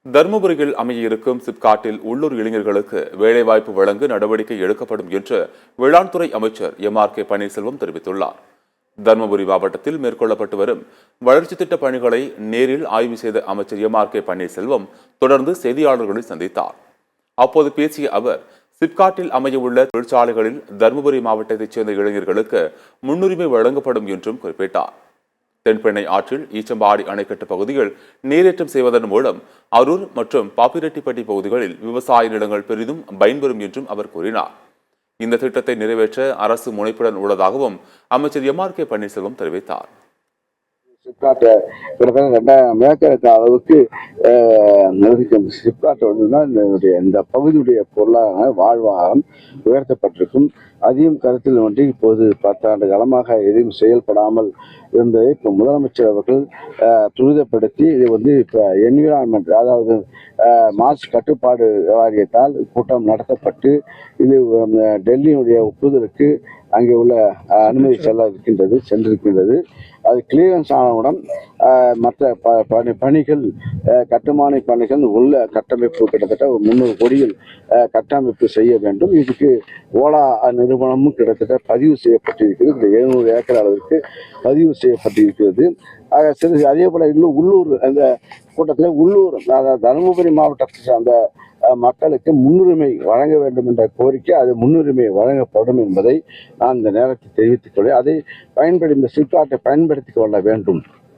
தருமபுரியில் அமைய இருக்கும் சிப்காட்டில் உள்ளூர் இளைஞர்களுக்கு வேலைவாய்ப்பு வழங்க நடவடிக்கை எடுக்கப்படும் என்று வேளாண் துறை அமைச்சர் எம்.ஆர்.கே. பன்னீர்செல்வம் தெரிவித்துள்ளார். தருமபுரி மாவட்டத்தில் மேற்கொள்ளப்பட்டு வரும் வளர்ச்சி திட்ட பணிகளை நேரில் ஆய்வு செய்த அமைச்சர் எம்.ஆர்.கே. பன்னீர்செல்வம் தொடர்ந்து செய்தியாளர்களை சந்தித்தார். அப்போது பேசிய அவர், சிப்காட்டில் அமையவுள்ள தொழிற்சாலைகளில் தருமபுரி மாவட்டத்தைச் சேர்ந்த இளைஞர்களுக்கு முன்னுரிமை வழங்கப்படும் என்றும் குறிப்பிட்டார். தென்பெண்ணை ஆற்றில் ஈச்சம்பாடி அணைக்கட்டு பகுதிகள் நீரேற்றம் செய்வதன் மூலம் அரூர் மற்றும் பாப்பிரெட்டிப்பட்டி பகுதிகளில் விவசாய நிலங்கள் பெரிதும் பயன்பெறும் என்றும் அவர் கூறினார். இந்த திட்டத்தை நிறைவேற்ற அரசு முனைப்புடன் உள்ளதாகவும் அமைச்சர் எம்.ஆர்.கே. பன்னீர்செல்வம் தெரிவித்தார். சிப்காட்டை கிட்டத்தட்ட 2000 ஏக்கருக்கு அளவுக்கு சிப்காட் இந்த பகுதியுடைய பொருளாதார வாழ்வாதாரம் உயர்த்தப்பட்டிருக்கும். அதையும் கருத்தில் கொண்டு இப்போது 10 ஆண்டு காலமாக எதையும் செயல்படாமல் இருந்ததை இப்போ முதலமைச்சர் அவர்கள் துரிதப்படுத்தி இது இப்போ என்விரான்மெண்ட், அதாவது மாசு கட்டுப்பாடு வாரியத்தால் கூட்டம் நடத்தப்பட்டு இது டெல்லியினுடைய ஒப்புதலுக்கு அங்கே உள்ள அனுமதி சென்றிருக்கின்றது. அது கிளியரன்ஸ் ஆனவுடன் மற்ற பணிகள், கட்டுமான பணிகள் உள்ள கட்டமைப்பு கிட்டத்தட்ட 300 கோடியில் கட்டமைப்பு செய்ய வேண்டும். இதுக்கு ஓலா நிறுவனமும் கிட்டத்தட்ட பதிவு செய்யப்பட்டிருக்கிறது. இந்த 700 ஏக்கர் அளவிற்கு பதிவு செய்யப்பட்டிருக்கிறது. அதே போல இன்னும் உள்ளூர் அந்த கூட்டத்தில் உள்ளூர், அதாவது தருமபுரி மாவட்டத்தை அந்த மக்களுக்கு முன்னுரிமை வழங்க வேண்டும் என்ற கோரிக்கை, அது முன்னுரிமை வழங்கப்படும் என்பதை நான் இந்த நேரத்தில் தெரிவித்துக் கொள்கிறேன். அதை இந்த சிப்காட்டை பயன்படுத்திக் கொள்ள வேண்டும்.